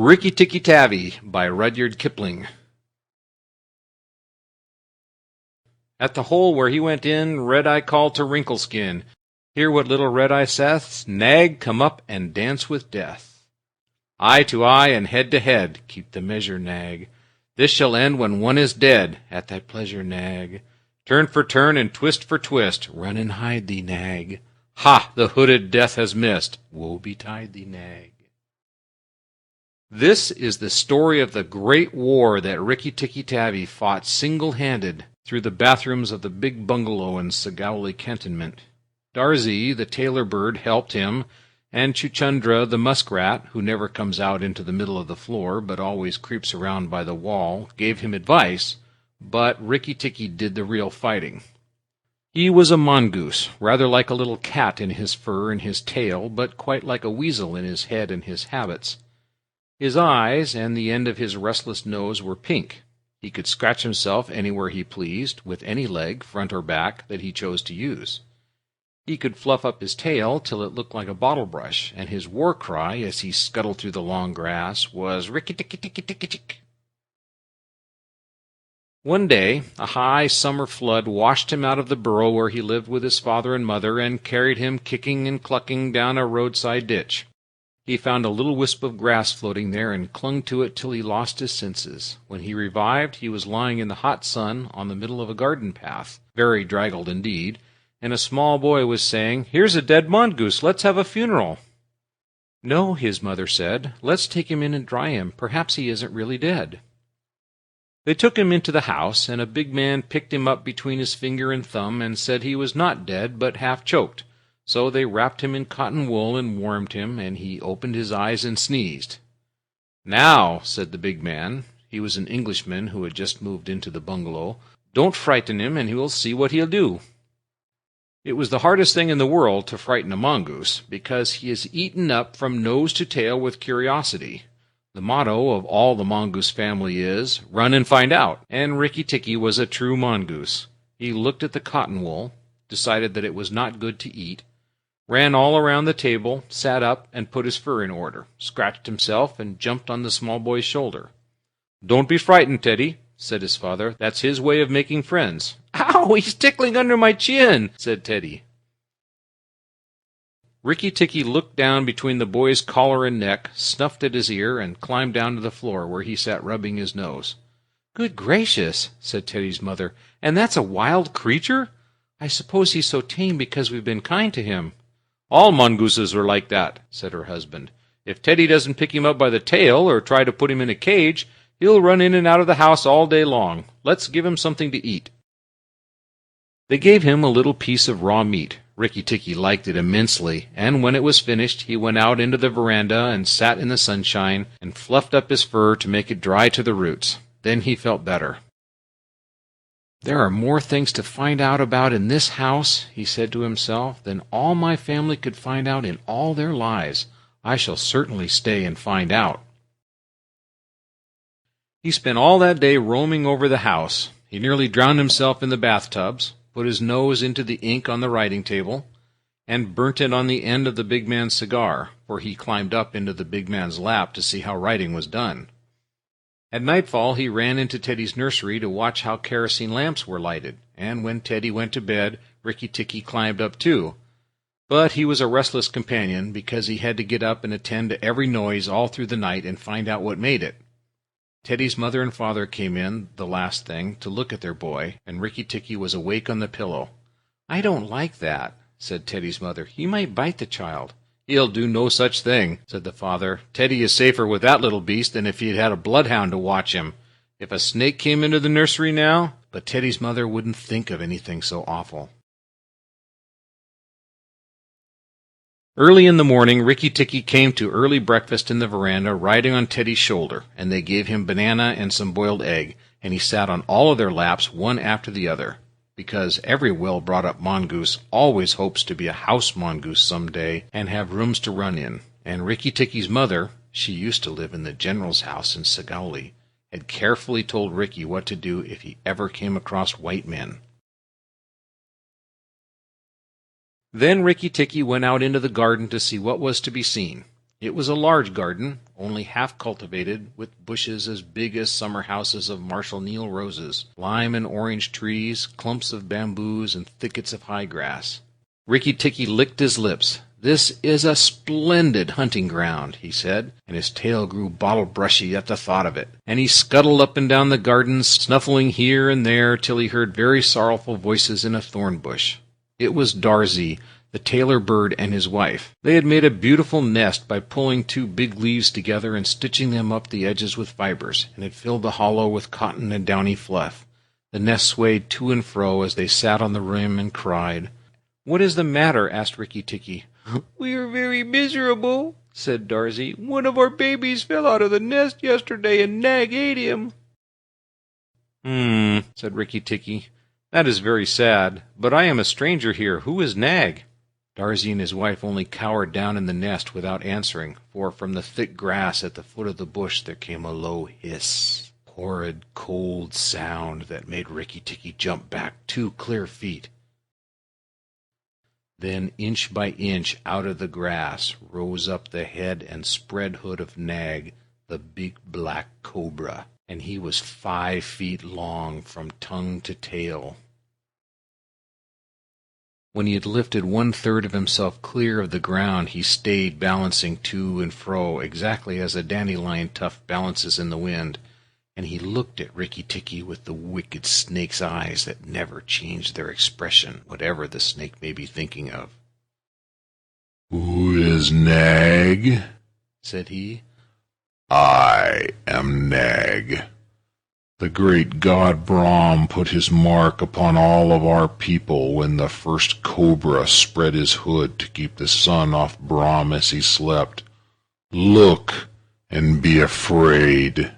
Rikki Tikki Tavi by Rudyard Kipling. At the hole where he went in, Red-Eye called to Wrinkleskin, "Hear what little Red-Eye saith, Nag, come up and dance with death. Eye to eye and head to head, keep the measure, Nag. This shall end when one is dead, at thy pleasure, Nag. Turn for turn and twist for twist, run and hide thee, Nag. Ha! The hooded death has missed, woe betide thee, Nag." This is the story of the great war that Rikki Tikki Tavi fought single-handed through the bathrooms of the big bungalow in Sagowli cantonment. Darzee, the tailor bird, helped him, and Chuchundra, the muskrat, who never comes out into the middle of the floor but always creeps around by the wall, gave him advice, but Rikki Tikki did the real fighting. He was a mongoose, rather like a little cat in his fur and his tail, but quite like a weasel in his head and his habits. His eyes and the end of his restless nose were pink. He could scratch himself anywhere he pleased, with any leg, front or back, that he chose to use. He could fluff up his tail till it looked like a bottle brush, and his war cry, as he scuttled through the long grass, was "Rikki Tikki Tikki Tikki Tick." One day, a high summer flood washed him out of the burrow where he lived with his father and mother, and carried him kicking and clucking down a roadside ditch. He found a little wisp of grass floating there and clung to it till he lost his senses. When he revived, he was lying in the hot sun on the middle of a garden path, very draggled indeed, and a small boy was saying, "Here's a dead mongoose, let's have a funeral." "No," his mother said, "let's take him in and dry him. Perhaps he isn't really dead." They took him into the house, and a big man picked him up between his finger and thumb and said he was not dead, but half choked. So they wrapped him in cotton wool and warmed him, and he opened his eyes and sneezed. "Now," said the big man, he was an Englishman who had just moved into the bungalow, "don't frighten him, and he will see what he'll do." It was the hardest thing in the world to frighten a mongoose, because he is eaten up from nose to tail with curiosity. The motto of all the mongoose family is, "Run and find out," and Rikki Tikki was a true mongoose. He looked at the cotton wool, decided that it was not good to eat, ran all around the table, sat up, and put his fur in order, scratched himself, and jumped on the small boy's shoulder. "Don't be frightened, Teddy," said his father. "That's his way of making friends." "Ow, he's tickling under my chin," said Teddy. Rikki Tikki looked down between the boy's collar and neck, snuffed at his ear, and climbed down to the floor, where he sat rubbing his nose. "Good gracious," said Teddy's mother, "and that's a wild creature? I suppose he's so tame because we've been kind to him." "All mongooses are like that," said her husband. "If Teddy doesn't pick him up by the tail or try to put him in a cage, he'll run in and out of the house all day long. Let's give him something to eat." They gave him a little piece of raw meat. Rikki Tikki liked it immensely, and when it was finished he went out into the veranda and sat in the sunshine and fluffed up his fur to make it dry to the roots. Then he felt better. "There are more things to find out about in this house," he said to himself, "than all my family could find out in all their lives. I shall certainly stay and find out." He spent all that day roaming over the house. He nearly drowned himself in the bathtubs, put his nose into the ink on the writing table, and burnt it on the end of the big man's cigar, for he climbed up into the big man's lap to see how writing was done. At nightfall he ran into Teddy's nursery to watch how kerosene lamps were lighted, and when Teddy went to bed, Rikki Tikki climbed up too. But he was a restless companion, because he had to get up and attend to every noise all through the night and find out what made it. Teddy's mother and father came in, the last thing, to look at their boy, and Rikki Tikki was awake on the pillow. "I don't like that," said Teddy's mother. "He might bite the child." "He'll do no such thing," said the father. "Teddy is safer with that little beast than if he had had a bloodhound to watch him. If a snake came into the nursery now—" But Teddy's mother wouldn't think of anything so awful. Early in the morning, Rikki Tikki came to early breakfast in the veranda, riding on Teddy's shoulder, and they gave him banana and some boiled egg, and he sat on all of their laps, one after the other, because every well-brought-up mongoose always hopes to be a house mongoose some day and have rooms to run in, and Rikki Tikki's mother, she used to live in the general's house in Sagowli, had carefully told Rikki what to do if he ever came across white men. Then Rikki Tikki went out into the garden to see what was to be seen. It was a large garden, only half cultivated, with bushes as big as summer houses of Marshal Niel roses, lime and orange trees, clumps of bamboos, and thickets of high grass. Rikki Tikki licked his lips. "This is a splendid hunting ground," he said, and his tail grew bottle-brushy at the thought of it. And he scuttled up and down the garden, snuffling here and there, till he heard very sorrowful voices in a thorn bush. It was Darzee, the tailor bird, and his wife. They had made a beautiful nest by pulling 2 big leaves together and stitching them up the edges with fibers, and had filled the hollow with cotton and downy fluff. The nest swayed to and fro as they sat on the rim and cried. "What is the matter?" asked Rikki Tikki. "We are very miserable," said Darzee. "One of our babies fell out of the nest yesterday, and Nag ate him." Said Rikki Tikki. "That is very sad, but I am a stranger here. Who is Nag?" Darzee and his wife only cowered down in the nest without answering, for from the thick grass at the foot of the bush there came a low hiss, horrid, cold sound that made Rikki Tikki jump back 2 clear feet. Then, inch by inch, out of the grass rose up the head and spread hood of Nag, the big black cobra, and he was 5 feet long from tongue to tail. When he had lifted 1/3 of himself clear of the ground, he stayed balancing to and fro, exactly as a dandelion tuft balances in the wind, and he looked at Rikki Tikki with the wicked snake's eyes that never change their expression, whatever the snake may be thinking of. "Who is Nag?" said he. "I am Nag. The great god Brahm put his mark upon all of our people when the first cobra spread his hood to keep the sun off Brahm as he slept. Look and be afraid."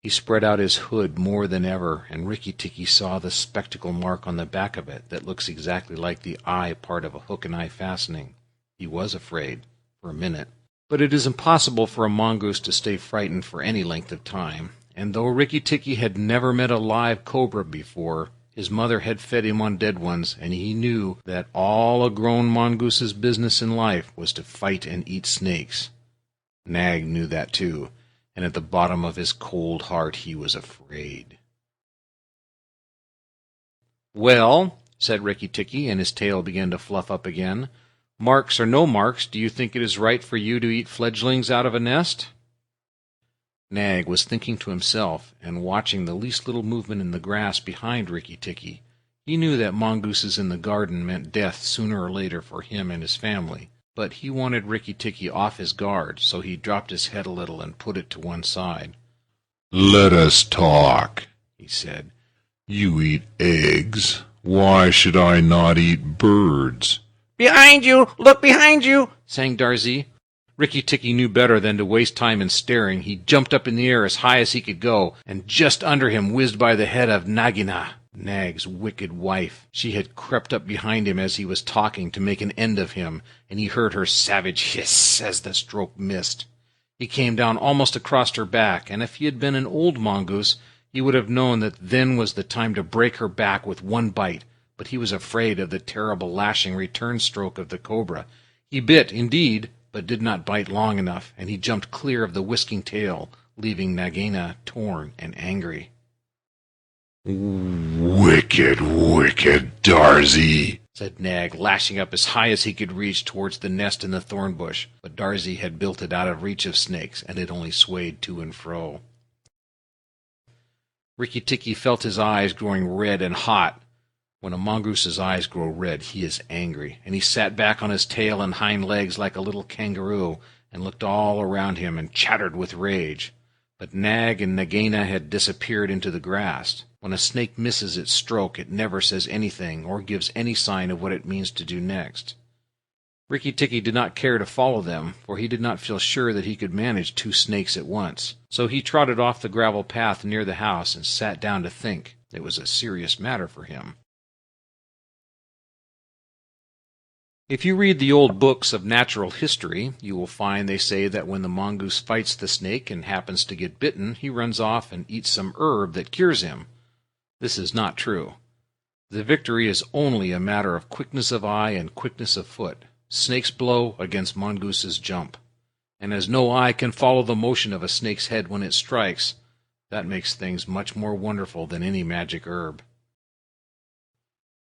He spread out his hood more than ever, and Rikki Tikki saw the spectacle mark on the back of it that looks exactly like the eye part of a hook-and-eye fastening. He was afraid, for a minute. But it is impossible for a mongoose to stay frightened for any length of time, and though Rikki Tikki had never met a live cobra before, his mother had fed him on dead ones, and he knew that all a grown mongoose's business in life was to fight and eat snakes. Nag knew that too, and at the bottom of his cold heart he was afraid. "Well," said Rikki Tikki, and his tail began to fluff up again, "marks or no marks, do you think it is right for you to eat fledglings out of a nest?" Nag was thinking to himself, and watching the least little movement in the grass behind Rikki Tikki. He knew that mongooses in the garden meant death sooner or later for him and his family, but he wanted Rikki Tikki off his guard, so he dropped his head a little and put it to one side. "Let us talk," he said. "You eat eggs. Why should I not eat birds?" "Behind you! Look behind you!" sang Darzee. Rikki Tikki knew better than to waste time in staring. He jumped up in the air as high as he could go, and just under him whizzed by the head of Nagina, Nag's wicked wife. She had crept up behind him as he was talking to make an end of him, and he heard her savage hiss as the stroke missed. He came down almost across her back, and if he had been an old mongoose, he would have known that then was the time to break her back with one bite, but he was afraid of the terrible lashing return stroke of the cobra. He bit, indeed, but did not bite long enough, and he jumped clear of the whisking tail, leaving Nagina torn and angry. "Wicked, wicked Darzee," said Nag, lashing up as high as he could reach towards the nest in the thorn bush, but Darzee had built it out of reach of snakes, and it only swayed to and fro. Rikki Tikki felt his eyes growing red and hot. When a mongoose's eyes grow red, he is angry, and he sat back on his tail and hind legs like a little kangaroo, and looked all around him and chattered with rage. But Nag and Nagina had disappeared into the grass. When a snake misses its stroke, it never says anything or gives any sign of what it means to do next. Rikki Tikki did not care to follow them, for he did not feel sure that he could manage 2 snakes at once. So he trotted off the gravel path near the house and sat down to think. It was a serious matter for him. If you read the old books of natural history, you will find they say that when the mongoose fights the snake and happens to get bitten, he runs off and eats some herb that cures him. This is not true. The victory is only a matter of quickness of eye and quickness of foot. Snakes blow against mongooses jump. and as no eye can follow the motion of a snake's head when it strikes, that makes things much more wonderful than any magic herb.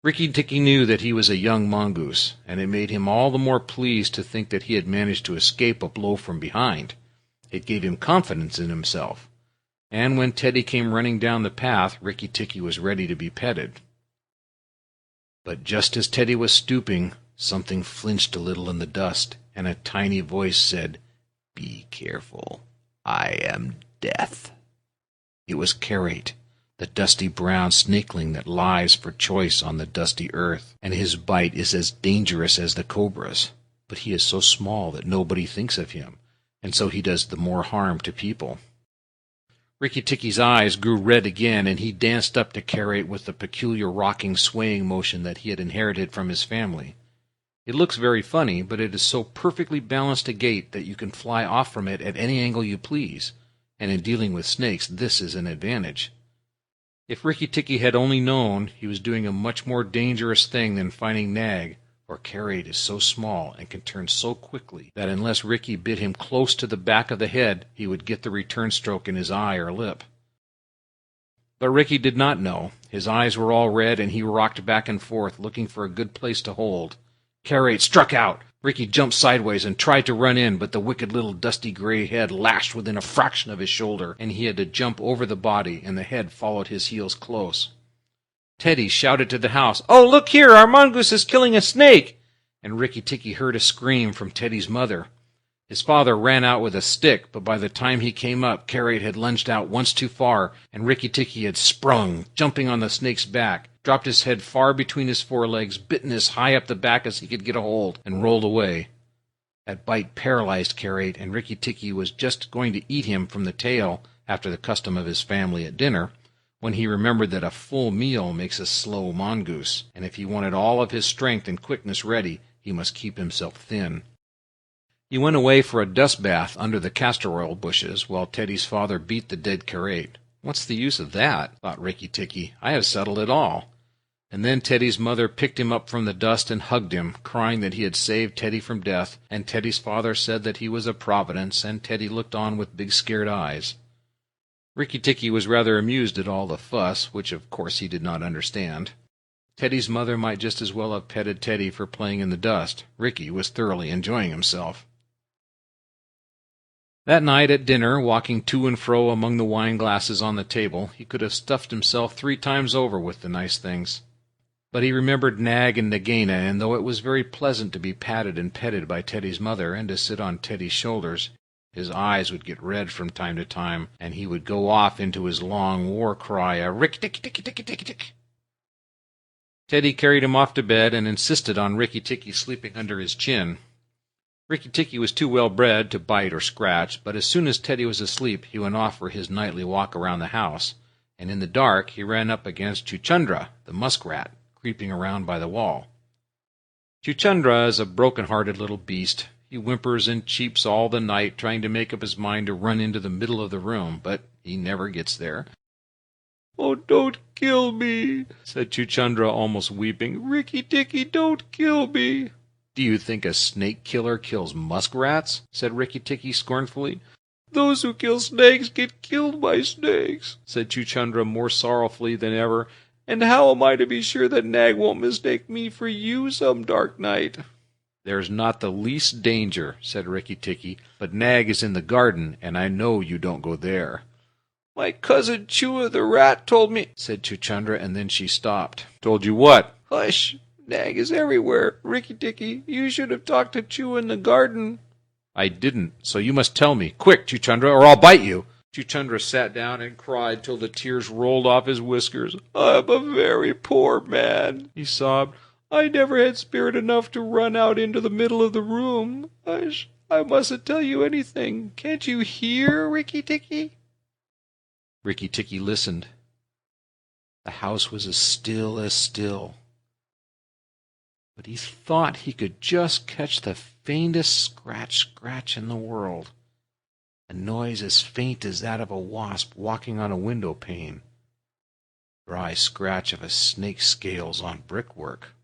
Rikki Tikki knew that he was a young mongoose, and it made him all the more pleased to think that he had managed to escape a blow from behind. It gave him confidence in himself, and when Teddy came running down the path, Rikki Tikki was ready to be petted. But just as Teddy was stooping, something flinched a little in the dust, and a tiny voice said, "Be careful, I am Death." It was Karate, the dusty brown snakeling that lies for choice on the dusty earth, and his bite is as dangerous as the cobra's. But he is so small that nobody thinks of him, and so he does the more harm to people. Rikki Tikki's eyes grew red again, and he danced up to Karate with the peculiar rocking, swaying motion that he had inherited from his family. It looks very funny, but it is so perfectly balanced a gait that you can fly off from it at any angle you please, and in dealing with snakes this is an advantage. If Rikki Tikki had only known, he was doing a much more dangerous thing than fighting Nag, for Karate is so small and can turn so quickly that unless Rikki bit him close to the back of the head, he would get the return stroke in his eye or lip. But Rikki did not know. His eyes were all red, and he rocked back and forth, looking for a good place to hold. Karate struck out. Rikki jumped sideways and tried to run in, but the wicked little dusty gray head lashed within a fraction of his shoulder, and he had to jump over the body, and the head followed his heels close. Teddy shouted to the house, "Oh, look here, our mongoose is killing a snake!" And Rikki Tikki heard a scream from Teddy's mother. His father ran out with a stick, but by the time he came up, Karate had lunged out once too far, and Rikki Tikki had sprung, jumping on the snake's back, dropped his head far between his forelegs, bitten as high up the back as he could get a hold, and rolled away. That bite paralyzed Karate, and Rikki Tikki was just going to eat him from the tail, after the custom of his family at dinner, when he remembered that a full meal makes a slow mongoose, and if he wanted all of his strength and quickness ready, he must keep himself thin. He went away for a dust bath under the castor oil bushes, while Teddy's father beat the dead Karate. "What's the use of that?" thought Rikki Tikki. "I have settled it all." And then Teddy's mother picked him up from the dust and hugged him, crying that he had saved Teddy from death, and Teddy's father said that he was a providence, and Teddy looked on with big scared eyes. Rikki Tikki was rather amused at all the fuss, which of course he did not understand. Teddy's mother might just as well have petted Teddy for playing in the dust. Rikki was thoroughly enjoying himself. That night at dinner, walking to and fro among the wine glasses on the table, he could have stuffed himself 3 times over with the nice things. But he remembered Nag and Nagaina, and though it was very pleasant to be patted and petted by Teddy's mother and to sit on Teddy's shoulders, his eyes would get red from time to time, and he would go off into his long war cry, a Rikki Tikki Tikki Tikki Tikki Tikki. Teddy carried him off to bed and insisted on Rikki Tikki sleeping under his chin. Rikki Tikki was too well bred to bite or scratch, but as soon as Teddy was asleep, he went off for his nightly walk around the house, and in the dark he ran up against Chuchundra, the muskrat, creeping around by the wall. Chuchundra is a broken-hearted little beast. He whimpers and cheeps all the night, trying to make up his mind to run into the middle of the room, but he never gets there. "Oh, don't kill me," said Chuchundra, almost weeping. "Rikki Tikki, don't kill me." "Do you think a snake killer kills muskrats?" said Rikki Tikki scornfully. "Those who kill snakes get killed by snakes," said Chuchundra more sorrowfully than ever. "And how am I to be sure that Nag won't mistake me for you some dark night?" "There's not the least danger," said Rikki Tikki, "but Nag is in the garden, and I know you don't go there." "My cousin Chua the rat told me," said Chuchundra, and then she stopped. "Told you what?" "Hush! Nag is everywhere. Rikki Tikki, you should have talked to Chua in the garden." "I didn't, so you must tell me. Quick, Chuchundra, or I'll bite you." Chuchundra sat down and cried till the tears rolled off his whiskers. "I'm a very poor man," he sobbed. "I never had spirit enough to run out into the middle of the room. Hush! I mustn't tell you anything. Can't you hear, Rikki Tikki?" Rikki Tikki listened. The house was as still. But he thought he could just catch the faintest scratch in the world, a noise as faint as that of a wasp walking on a window pane, dry scratch of a snake's scales on brickwork.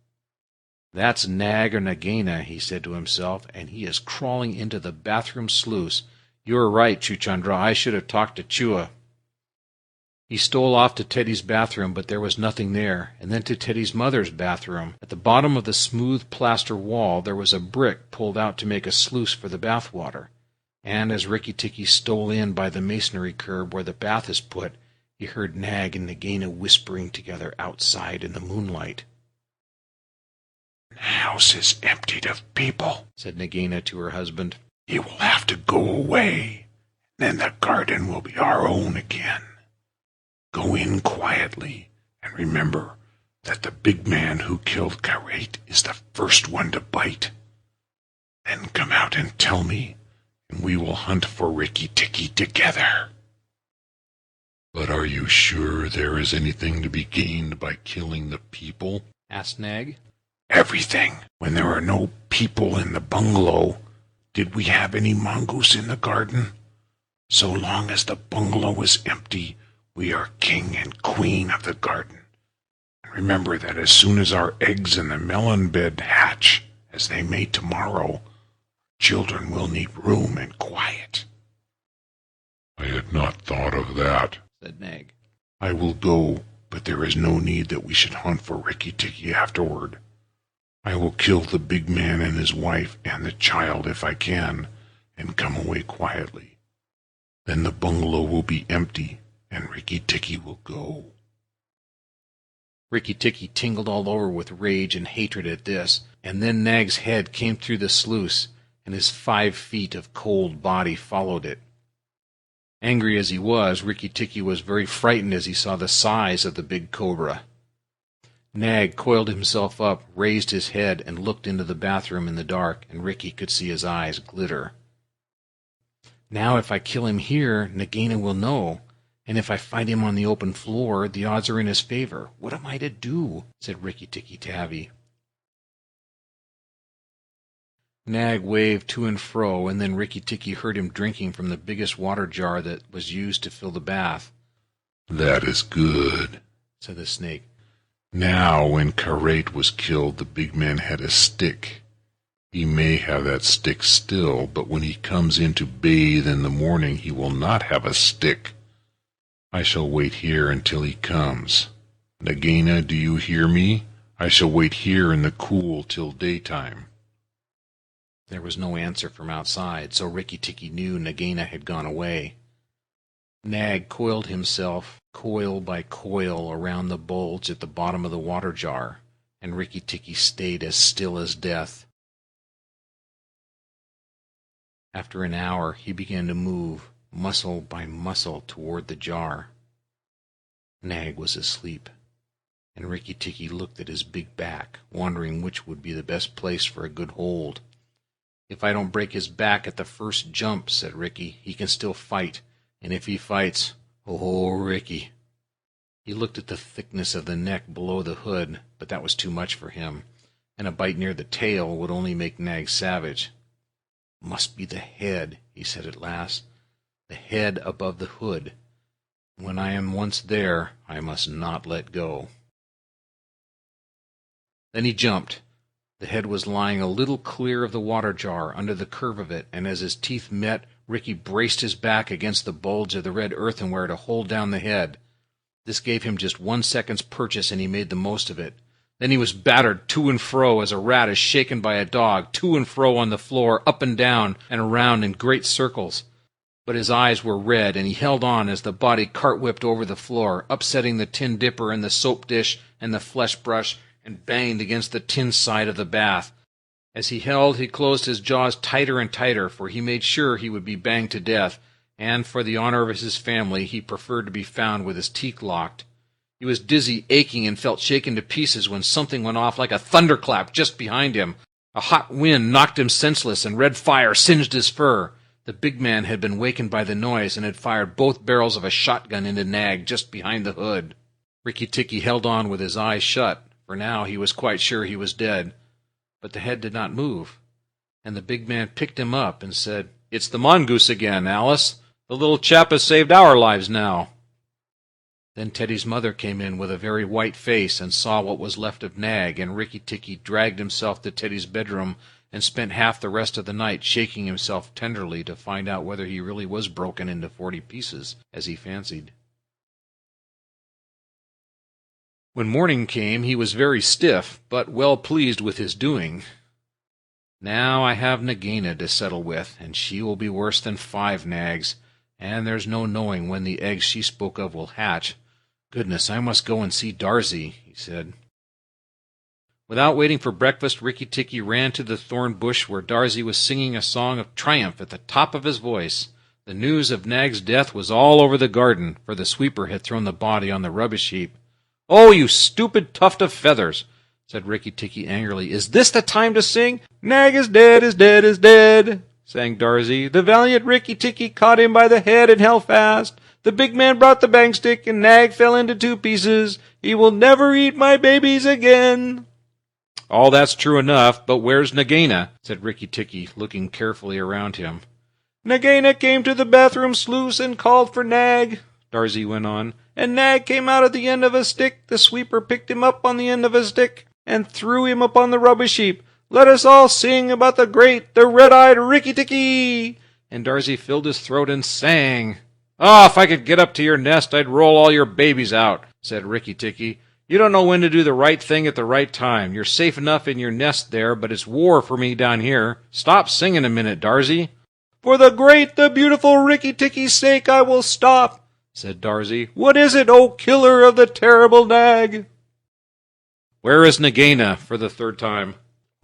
"That's Nag or Nagaina," he said to himself, "and he is crawling into the bathroom sluice. You're right, Chuchundra, I should have talked to Chua." He stole off to Teddy's bathroom, but there was nothing there, and then to Teddy's mother's bathroom. At the bottom of the smooth plaster wall there was a brick pulled out to make a sluice for the bath water, and as Rikki Tikki stole in by the masonry curb where the bath is put, he heard Nag and Nagaina whispering together outside in the moonlight. "The house is emptied of people," said Nagaina to her husband. "He will have to go away, then the garden will be our own again. Go in quietly, and remember that the big man who killed Karate is the first one to bite. Then come out and tell me, and we will hunt for Rikki Tikki together." "But are you sure there is anything to be gained by killing the people?" asked Nag. "Everything. When there are no people in the bungalow, did we have any mongoose in the garden? So long as the bungalow is empty, we are king and queen of the garden. And remember that as soon as our eggs in the melon bed hatch, as they may tomorrow, children will need room and quiet." "I had not thought of that," said Nag. "I will go, but there is no need that we should hunt for Rikki Tikki afterward. I will kill the big man and his wife and the child if I can, and come away quietly. Then the bungalow will be empty, and Rikki Tikki will go." Rikki Tikki tingled all over with rage and hatred at this, and then Nag's head came through the sluice, and his 5 feet of cold body followed it. Angry as he was, Rikki Tikki was very frightened as he saw the size of the big cobra. Nag coiled himself up, raised his head, and looked into the bathroom in the dark, and Rikki could see his eyes glitter. "Now if I kill him here, Nagaina will know, and if I fight him on the open floor, the odds are in his favor. What am I to do?" said Rikki Tikki Tavi. Nag waved to and fro, and then Rikki Tikki heard him drinking from the biggest water jar that was used to fill the bath. "That is good," said the snake. "Now when Karate was killed, the big man had a stick. He may have that stick still, but when he comes in to bathe in the morning, he will not have a stick. I shall wait here until he comes. Nagaina, do you hear me? I shall wait here in the cool till daytime." There was no answer from outside, so Rikki Tikki knew Nagaina had gone away. Nag coiled himself, coil by coil, around the bulge at the bottom of the water jar, and Rikki Tikki stayed as still as death. After an hour he began to move, muscle by muscle, toward the jar. Nag was asleep, and Rikki Tikki looked at his big back, wondering which would be the best place for a good hold. "If I don't break his back at the first jump," said Rikki, "he can still fight, and if he fights, oh, Rikki." He looked at the thickness of the neck below the hood, but that was too much for him, and a bite near the tail would only make Nag savage. "Must be the head," he said at last, "the head above the hood. When I am once there, I must not let go." Then he jumped. The head was lying a little clear of the water jar, under the curve of it, and as his teeth met, Rikki braced his back against the bulge of the red earthenware to hold down the head. This gave him just 1 second's purchase, and he made the most of it. Then he was battered to and fro as a rat is shaken by a dog, to and fro on the floor, up and down and around in great circles. But his eyes were red, and he held on as the body cart-whipped over the floor, upsetting the tin dipper and the soap dish and the flesh brush, and banged against the tin side of the bath. As he held, he closed his jaws tighter and tighter, for he made sure he would be banged to death, and for the honor of his family he preferred to be found with his teeth locked. He was dizzy, aching, and felt shaken to pieces when something went off like a thunderclap just behind him. A hot wind knocked him senseless, and red fire singed his fur. The big man had been wakened by the noise, and had fired both barrels of a shotgun into Nag just behind the hood. Rikki Tikki held on with his eyes shut, for now he was quite sure he was dead. But the head did not move, and the big man picked him up and said, "It's the mongoose again, Alice. The little chap has saved our lives now." Then Teddy's mother came in with a very white face and saw what was left of Nag, and Rikki Tikki dragged himself to Teddy's bedroom and spent half the rest of the night shaking himself tenderly to find out whether he really was broken into 40 pieces, as he fancied. When morning came, he was very stiff, but well pleased with his doing. Now I have Nagaina to settle with, and she will be worse than 5 nags, and there's no knowing when the eggs she spoke of will hatch. Goodness, I must go and see Darzee, he said. Without waiting for breakfast, Rikki Tikki ran to the thorn bush where Darzee was singing a song of triumph at the top of his voice. The news of Nag's death was all over the garden, for the sweeper had thrown the body on the rubbish heap. "Oh, you stupid tuft of feathers!" said Rikki Tikki angrily. "Is this the time to sing? Nag is dead, is dead, is dead!" sang Darzee. "The valiant Rikki Tikki caught him by the head and held fast. The big man brought the bang stick, and Nag fell into 2 pieces. He will never eat my babies again." "All that's true enough, but where's Nagaina?" said Rikki Tikki, looking carefully around him. "Nagaina came to the bathroom sluice and called for Nag," Darzee went on, "and Nag came out at the end of a stick. The sweeper picked him up on the end of a stick and threw him upon the rubbish heap. Let us all sing about the great, the red-eyed Rikki Tikki!" And Darzee filled his throat and sang. "Oh, if I could get up to your nest, I'd roll all your babies out," said Rikki Tikki. "You don't know when to do the right thing at the right time. You're safe enough in your nest there, but it's war for me down here. Stop singing a minute, Darzee." "For the great, the beautiful Rikki Tikki's sake, I will stop," said Darzee. "What is it, O killer of the terrible Nag?" "Where is Nagaina?" for the 3rd time.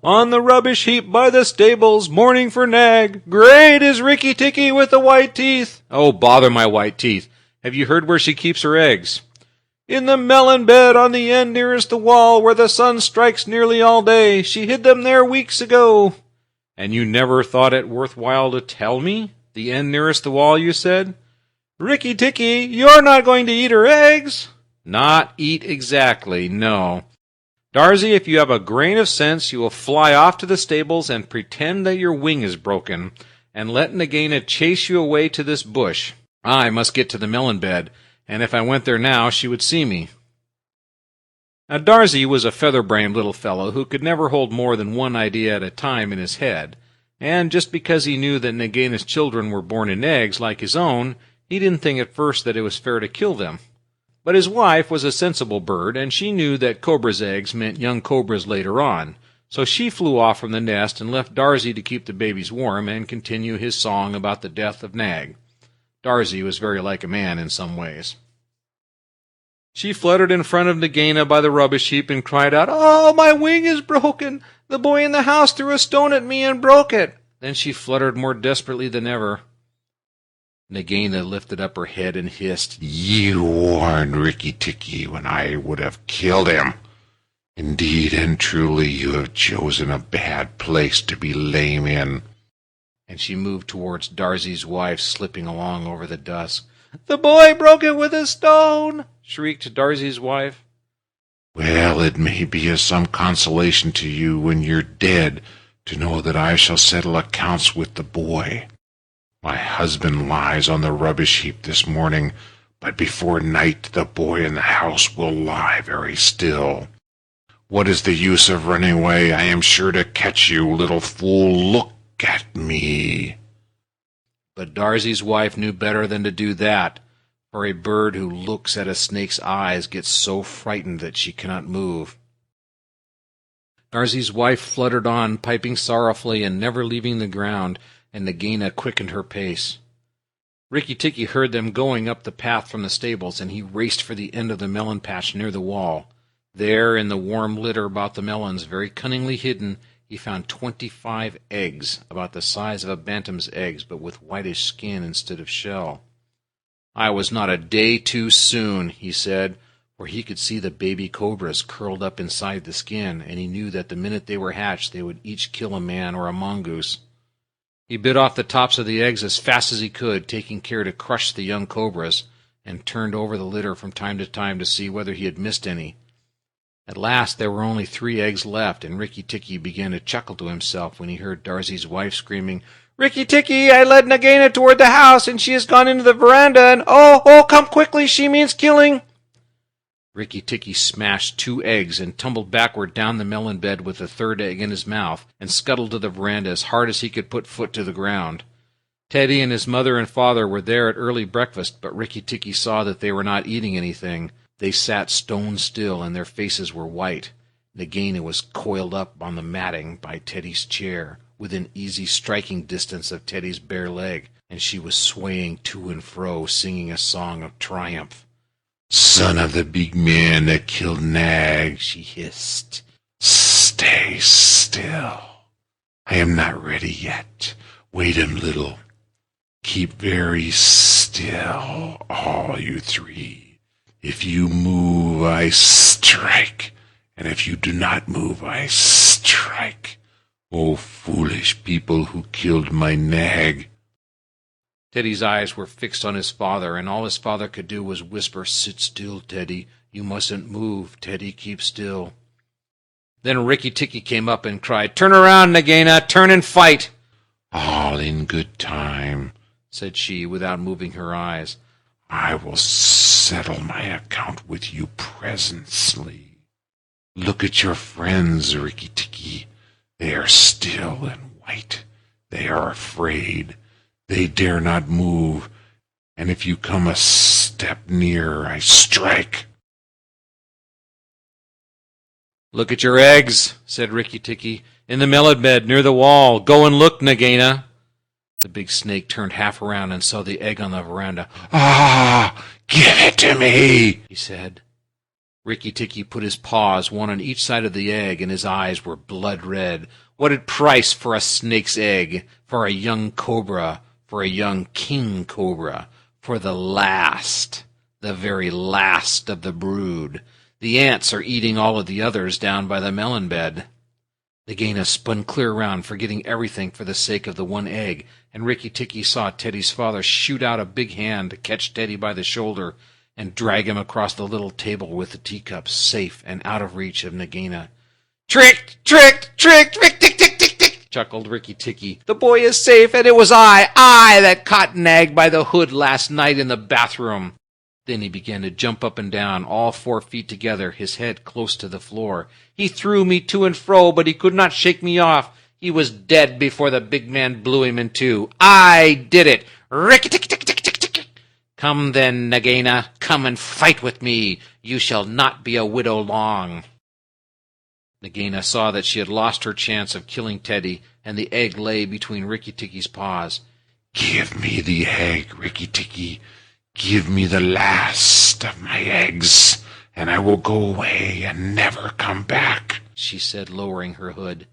"On the rubbish heap by the stables, mourning for Nag. Great is Rikki Tikki with the white teeth." "Oh, bother my white teeth. Have you heard where she keeps her eggs?" "In the melon bed on the end nearest the wall, where the sun strikes nearly all day. She hid them there weeks ago." "And you never thought it worthwhile to tell me? The end nearest the wall, you said?" "Rikki Tikki, you're not going to eat her eggs?" "Not eat exactly, no. Darzee, if you have a grain of sense, you will fly off to the stables and pretend that your wing is broken, and let Nagaina chase you away to this bush. I must get to the melon bed, and if I went there now, she would see me." Now Darzee was a feather-brained little fellow who could never hold more than one idea at a time in his head, and just because he knew that Nagaina's children were born in eggs like his own, he didn't think at first that it was fair to kill them. But his wife was a sensible bird, and she knew that cobra's eggs meant young cobras later on, so she flew off from the nest and left Darzee to keep the babies warm and continue his song about the death of Nag. Darzee was very like a man in some ways. She fluttered in front of Nagaina by the rubbish heap and cried out, "Oh, my wing is broken! The boy in the house threw a stone at me and broke it!" Then she fluttered more desperately than ever. Nagaina lifted up her head and hissed, "You warned Rikki Tikki when I would have killed him. Indeed and truly you have chosen a bad place to be lame in." And she moved towards Darzee's wife, slipping along over the dusk. "The boy broke it with a stone!" shrieked Darzee's wife. "Well, it may be of some consolation to you when you're dead to know that I shall settle accounts with the boy. My husband lies on the rubbish heap this morning, but before night the boy in the house will lie very still. What is the use of running away? I am sure to catch you, little fool. Look at me." But Darzee's wife knew better than to do that, for a bird who looks at a snake's eyes gets so frightened that she cannot move. Darzee's wife fluttered on, piping sorrowfully and never leaving the ground, and Nagaina quickened her pace. Rikki Tikki heard them going up the path from the stables, and he raced for the end of the melon patch near the wall. There, in the warm litter about the melons, very cunningly hidden, he found 25 eggs, about the size of a bantam's eggs, but with whitish skin instead of shell. "I was not a day too soon," he said, for he could see the baby cobras curled up inside the skin, and he knew that the minute they were hatched they would each kill a man or a mongoose. He bit off the tops of the eggs as fast as he could, taking care to crush the young cobras, and turned over the litter from time to time to see whether he had missed any. At last there were only 3 eggs left, and Rikki Tikki began to chuckle to himself when he heard Darzee's wife screaming, "Rikki Tikki, I led Nagaina toward the house, and she has gone into the veranda, and oh, come quickly, she means killing." Rikki Tikki smashed 2 eggs and tumbled backward down the melon bed with the 3rd egg in his mouth and scuttled to the veranda as hard as he could put foot to the ground. Teddy and his mother and father were there at early breakfast, but Rikki Tikki saw that they were not eating anything. They sat stone still, and their faces were white. Nagaina was coiled up on the matting by Teddy's chair, within easy striking distance of Teddy's bare leg, and she was swaying to and fro, singing a song of triumph. "Son of the big man that killed Nag," she hissed, "stay still. I am not ready yet. Wait a little. Keep very still, all you 3. If you move, I strike, and if you do not move, I strike. O foolish people who killed my Nag." Teddy's eyes were fixed on his father, and all his father could do was whisper, "Sit still, Teddy. You mustn't move. Teddy, keep still." Then Rikki Tikki came up and cried, "Turn around, Nagaina! Turn and fight!" "All in good time," said she, without moving her eyes. "I will settle my account with you presently. Look at your friends, Rikki Tikki. They are still and white. They are afraid. They dare not move, and if you come a step nearer, I strike." "Look at your eggs," said Rikki Tikki, "in the melon bed near the wall. Go and look, Nagaina." The big snake turned half around and saw the egg on the veranda. "Ah, give it to me," he said. Rikki Tikki put his paws one on each side of the egg, and his eyes were blood red. What a price for a snake's egg, for a young cobra, for a young king cobra, for the very last of the brood. The ants are eating all of the others down by the melon bed. Nagaina spun clear around, forgetting everything for the sake of the one egg, and Rikki Tikki saw Teddy's father shoot out a big hand to catch Teddy by the shoulder and drag him across the little table with the teacups, safe and out of reach of Nagaina. "Tricked! Tricked! Tricked! Tick, tick, tick, tick, tick!" chuckled Rikki Tikki. "The boy is safe, and it was I that caught Nag by the hood last night in the bathroom." Then he began to jump up and down, all 4 feet together, his head close to the floor. "He threw me to and fro, but he could not shake me off. He was dead before the big man blew him in 2. I did it! Rikki Tikki tick tick tick tick! Come then, Nagaina, come and fight with me. You shall not be a widow long." Nagaina saw that she had lost her chance of killing Teddy, and the egg lay between Rikki Tikki's paws. "Give me the egg, Rikki Tikki. Give me the last of my eggs, and I will go away and never come back," she said, lowering her hood.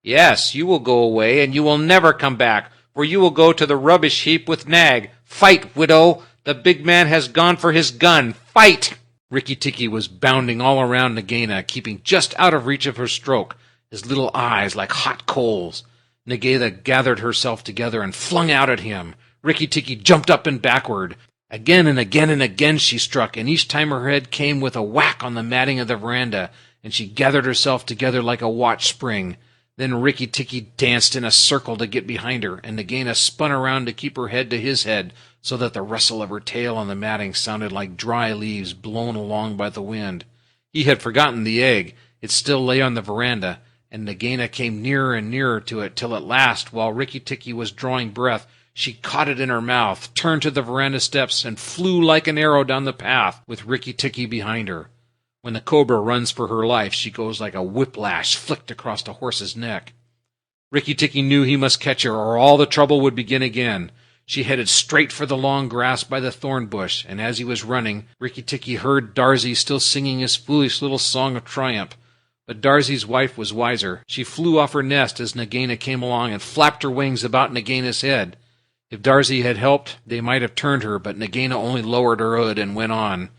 "Yes, you will go away, and you will never come back, for you will go to the rubbish heap with Nag. Fight, widow! The big man has gone for his gun. Fight!" Rikki Tikki was bounding all around Nagaina, keeping just out of reach of her stroke, his little eyes like hot coals. Nagaina gathered herself together and flung out at him. Rikki Tikki jumped up and backward. Again and again and again she struck, and each time her head came with a whack on the matting of the veranda, and she gathered herself together like a watch spring. Then Rikki Tikki danced in a circle to get behind her, and Nagaina spun around to keep her head to his head, so that the rustle of her tail on the matting sounded like dry leaves blown along by the wind. He had forgotten the egg. It still lay on the veranda, and Nagaina came nearer and nearer to it, till at last, while Rikki Tikki was drawing breath, she caught it in her mouth, turned to the veranda steps, and flew like an arrow down the path, with Rikki Tikki behind her. When the cobra runs for her life, she goes like a whiplash flicked across a horse's neck. Rikki Tikki knew he must catch her, or all the trouble would begin again. She headed straight for the long grass by the thorn bush, and as he was running, Rikki Tikki heard Darzee still singing his foolish little song of triumph. But Darzee's wife was wiser. She flew off her nest as Nagaina came along and flapped her wings about Nagaina's head. If Darzee had helped, they might have turned her, but Nagaina only lowered her hood and went on.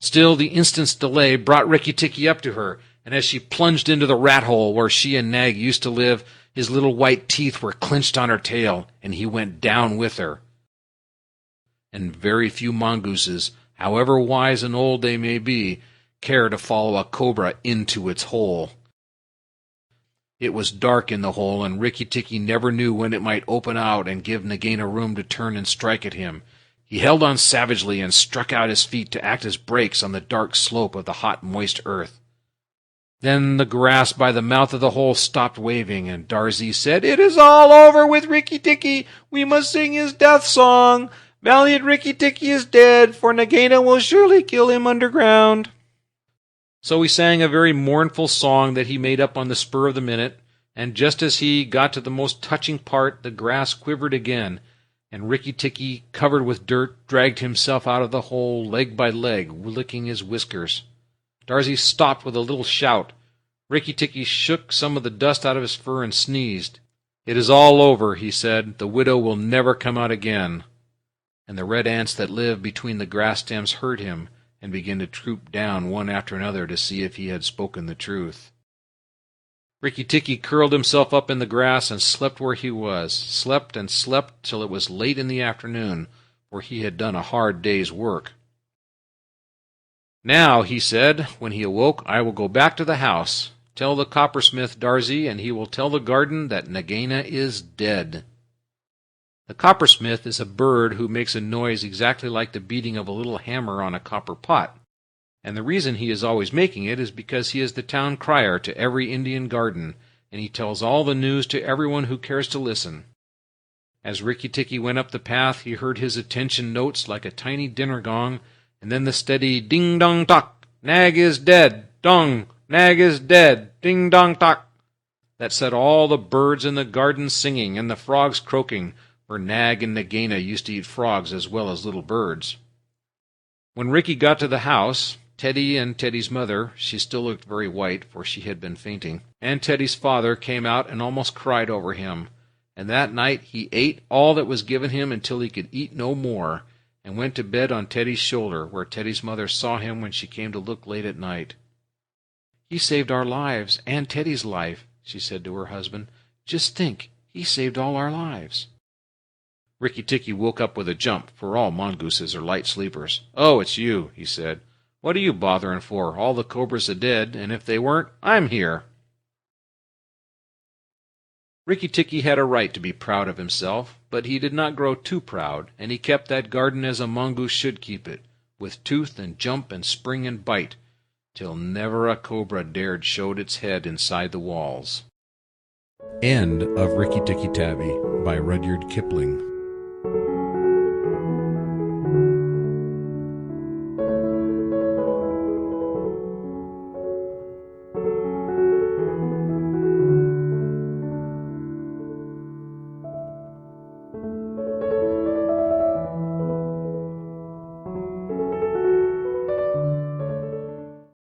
Still, the instant's delay brought Rikki Tikki up to her, and as she plunged into the rat hole where she and Nag used to live, his little white teeth were clenched on her tail, and he went down with her. And very few mongooses, however wise and old they may be, care to follow a cobra into its hole. It was dark in the hole, and Rikki Tikki never knew when it might open out and give Nagaina room to turn and strike at him. He held on savagely and struck out his feet to act as brakes on the dark slope of the hot, moist earth. Then the grass by the mouth of the hole stopped waving, and Darzee said, "It is all over with Rikki Tikki. We must sing his death song. Valiant Rikki Tikki is dead, for Nagaina will surely kill him underground." So he sang a very mournful song that he made up on the spur of the minute, and just as he got to the most touching part, the grass quivered again, and Rikki Tikki, covered with dirt, dragged himself out of the hole leg by leg, licking his whiskers. Darzee stopped with a little shout. Rikki Tikki shook some of the dust out of his fur and sneezed. "It is all over," he said. "The widow will never come out again." And the red ants that lived between the grass stems heard him, and began to troop down one after another to see if he had spoken the truth. Rikki Tikki curled himself up in the grass and slept where he was, slept and slept till it was late in the afternoon, for he had done a hard day's work. "Now," he said, when he awoke, "I will go back to the house. Tell the coppersmith, Darzee, and he will tell the garden that Nagaina is dead." The coppersmith is a bird who makes a noise exactly like the beating of a little hammer on a copper pot, and the reason he is always making it is because he is the town crier to every Indian garden, and he tells all the news to everyone who cares to listen. As Rikki Tikki went up the path, he heard his attention notes like a tiny dinner gong, and then the steady ding-dong-tock, "Nag is dead, dong, Nag is dead, ding-dong-tock," that set all the birds in the garden singing and the frogs croaking, for Nag and Nagaina used to eat frogs as well as little birds. When Rikki got to the house, Teddy and Teddy's mother, she still looked very white, for she had been fainting, and Teddy's father came out and almost cried over him, and that night he ate all that was given him until he could eat no more, and went to bed on Teddy's shoulder, where Teddy's mother saw him when she came to look late at night. "He saved our lives, and Teddy's life," she said to her husband. "Just think, he saved all our lives." Rikki Tikki woke up with a jump, for all mongooses are light sleepers. "Oh, it's you," he said. "What are you bothering for? All the cobras are dead, and if they weren't, I'm here." Rikki Tikki had a right to be proud of himself, but he did not grow too proud, and he kept that garden as a mongoose should keep it, with tooth and jump and spring and bite, till never a cobra dared showed its head inside the walls. End of Rikki Tikki Tavi by Rudyard Kipling.